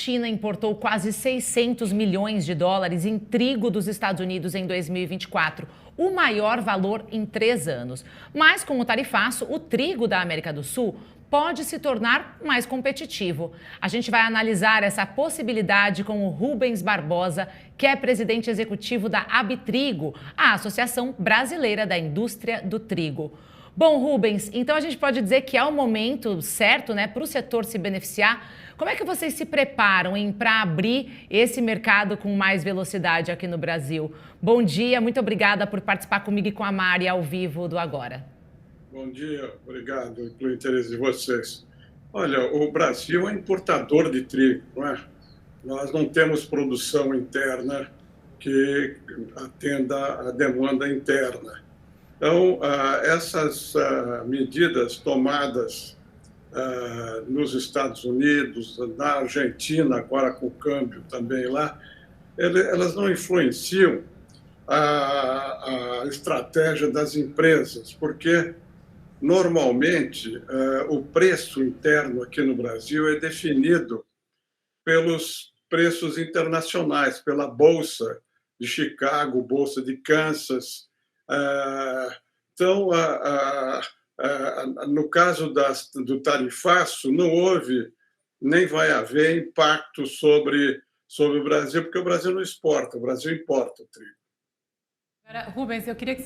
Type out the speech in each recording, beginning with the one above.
China importou quase 600 milhões de dólares em trigo dos Estados Unidos em 2024, o maior valor em 3 anos. Mas com o tarifaço, o trigo da América do Sul pode se tornar mais competitivo. A gente vai analisar essa possibilidade com o Rubens Barbosa, que é presidente executivo da Abitrigo, a Associação Brasileira da Indústria do Trigo. Bom, Rubens, então a gente pode dizer que é o momento certo, né, para o setor se beneficiar. Como é que vocês se preparam para abrir esse mercado com mais velocidade aqui no Brasil? Bom dia, muito obrigada por participar comigo e com a Mari ao vivo do Agora. Bom dia, obrigado pelo interesse de vocês. Olha, o Brasil é importador de trigo, não é? Nós não temos produção interna que atenda a demanda interna. Então, essas medidas tomadas nos Estados Unidos, na Argentina, agora com o câmbio também lá, elas não influenciam a estratégia das empresas, porque normalmente o preço interno aqui no Brasil é definido pelos preços internacionais, pela Bolsa de Chicago, Bolsa de Kansas. Então, no caso do tarifaço, não houve, nem vai haver impacto sobre o Brasil, porque o Brasil não exporta, o Brasil importa o trigo. Rubens, eu queria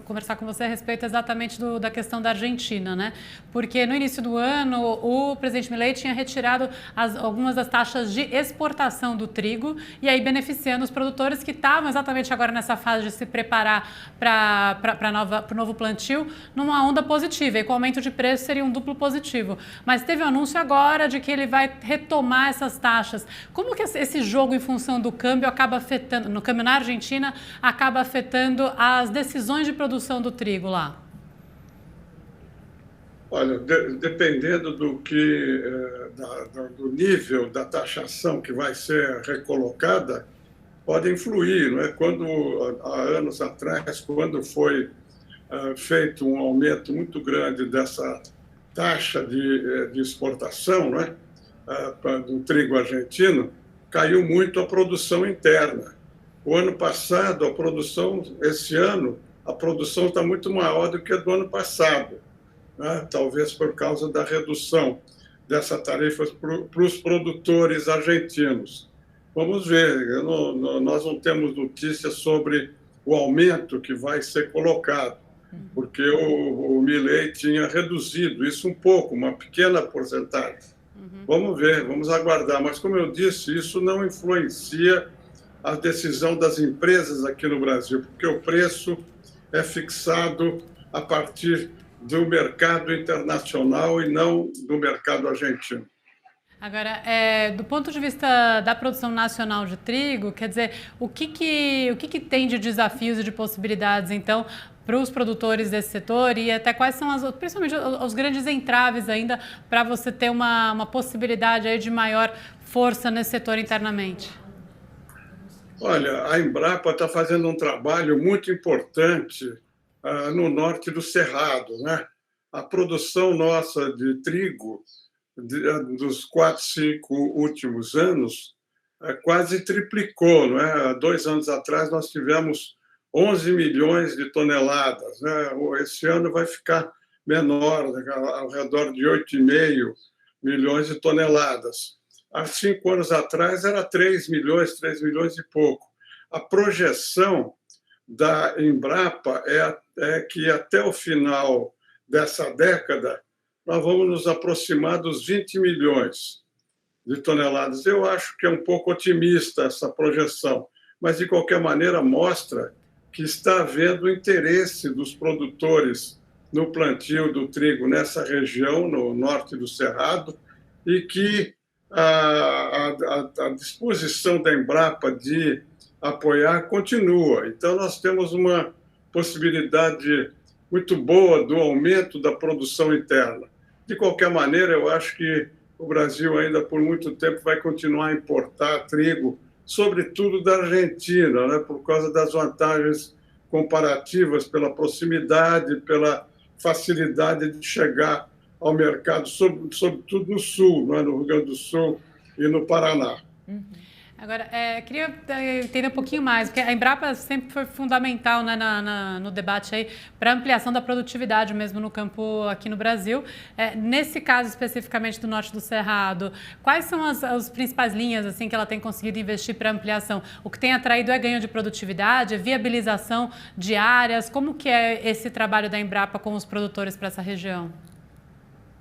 conversar com você a respeito exatamente da questão da Argentina, né? Porque no início do ano o presidente Milei tinha retirado algumas das taxas de exportação do trigo e aí beneficiando os produtores que estavam exatamente agora nessa fase de se preparar para o novo plantio numa onda positiva, e com o aumento de preço seria um duplo positivo. Mas teve um anúncio agora de que ele vai retomar essas taxas. Como que esse jogo em função do câmbio acaba afetando, no câmbio na Argentina, acaba afetando as decisões de produção do trigo lá? Olha, dependendo do nível da taxação que vai ser recolocada, pode influir, não é? Quando, há anos atrás, quando foi feito um aumento muito grande dessa taxa de exportação, não é? Do trigo argentino, caiu muito a produção interna. O ano passado, esse ano, a produção está muito maior do que a do ano passado, né? Talvez por causa da redução dessa tarifa para os produtores argentinos. Vamos ver, nós não temos notícias sobre o aumento que vai ser colocado, porque o Milei tinha reduzido isso um pouco, uma pequena porcentagem. Vamos ver, vamos aguardar. Mas, como eu disse, isso não influencia a decisão das empresas aqui no Brasil, porque o preço é fixado a partir do mercado internacional e não do mercado argentino. Agora, do ponto de vista da produção nacional de trigo, quer dizer, o que tem de desafios e de possibilidades, então, para os produtores desse setor e até quais são, principalmente, os grandes entraves ainda para você ter uma possibilidade aí de maior força nesse setor internamente? Olha, a Embrapa está fazendo um trabalho muito importante no norte do Cerrado, né? A produção nossa de trigo dos 4, 5 últimos anos quase triplicou, não é? Há 2 anos atrás nós tivemos 11 milhões de toneladas, né? Esse ano vai ficar menor, né? Ao redor de 8,5 milhões de toneladas. Há 5 anos atrás era 3 milhões e pouco. A projeção da Embrapa é que até o final dessa década nós vamos nos aproximar dos 20 milhões de toneladas. Eu acho que é um pouco otimista essa projeção, mas de qualquer maneira mostra que está havendo interesse dos produtores no plantio do trigo nessa região, no norte do Cerrado, e que a disposição da Embrapa de apoiar continua. Então, nós temos uma possibilidade muito boa do aumento da produção interna. De qualquer maneira, eu acho que o Brasil ainda por muito tempo vai continuar a importar trigo, sobretudo da Argentina, né, por causa das vantagens comparativas, pela proximidade, pela facilidade de chegar ao mercado, sobretudo no Sul, né, no Rio Grande do Sul, e no Paraná. Agora, queria entender um pouquinho mais, porque a Embrapa sempre foi fundamental, né, no debate aí para ampliação da produtividade mesmo no campo aqui no Brasil. Nesse caso especificamente do Norte do Cerrado, quais são as principais linhas assim que ela tem conseguido investir para ampliação? O que tem atraído é ganho de produtividade, é viabilização de áreas? Como que é esse trabalho da Embrapa com os produtores para essa região?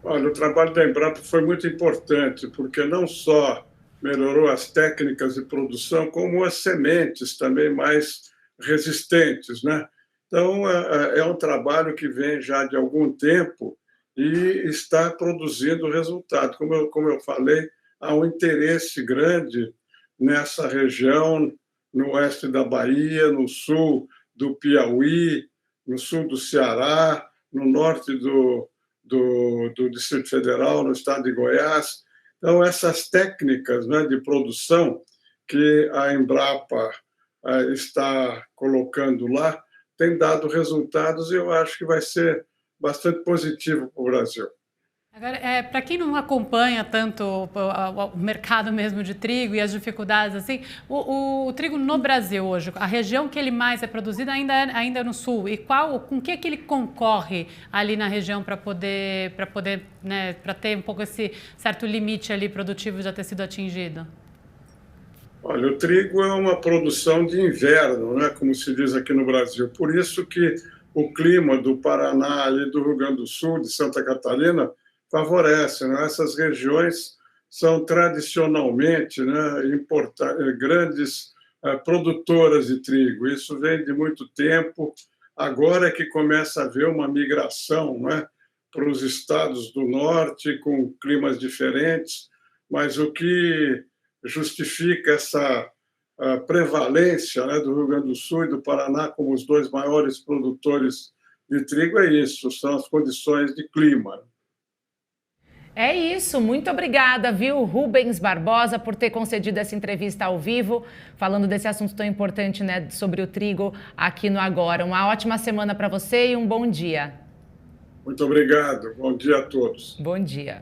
Olha, o trabalho da Embrapa foi muito importante, porque não só melhorou as técnicas de produção, como as sementes também mais resistentes, né? Então, é um trabalho que vem já de algum tempo e está produzindo resultado. Como eu falei, há um interesse grande nessa região, no oeste da Bahia, no sul do Piauí, no sul do Ceará, no norte do Distrito Federal, no estado de Goiás. Então, essas técnicas, né, de produção que a Embrapa está colocando lá têm dado resultados e eu acho que vai ser bastante positivo para o Brasil. Agora, para quem não acompanha tanto o mercado mesmo de trigo e as dificuldades, assim, o trigo no Brasil hoje, a região que ele mais é produzido ainda é no sul. E com que ele concorre ali na região para poder, né, para ter um pouco esse certo limite ali produtivo já ter sido atingido? Olha, o trigo é uma produção de inverno, né, como se diz aqui no Brasil. Por isso que o clima do Paraná e do Rio Grande do Sul, de Santa Catarina, favorece, né? Essas regiões são tradicionalmente, né, grandes produtoras de trigo. Isso vem de muito tempo. Agora é que começa a haver uma migração, né, para os estados do norte, com climas diferentes, mas o que justifica essa prevalência, né, do Rio Grande do Sul e do Paraná como os dois maiores produtores de trigo é isso, são as condições de clima. É isso, muito obrigada, viu, Rubens Barbosa, por ter concedido essa entrevista ao vivo, falando desse assunto tão importante, né, sobre o trigo aqui no Agora. Uma ótima semana para você e um bom dia. Muito obrigado, bom dia a todos. Bom dia.